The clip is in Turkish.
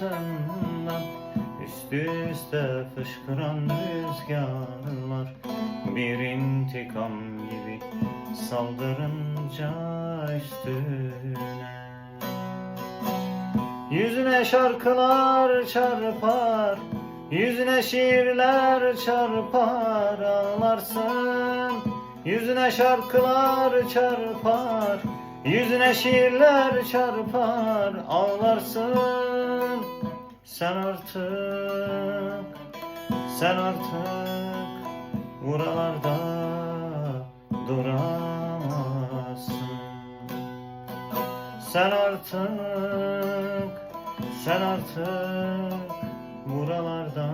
altından üst üste fışkıran rüzgarlar bir intikam gibi saldırınca üstüne. Yüzüne şarkılar çarpar, yüzüne şiirler çarpar, ağlarsın. Yüzüne şarkılar çarpar, yüzüne şiirler çarpar, ağlarsın. Sen artık buralarda duramazsın. Sen artık buralarda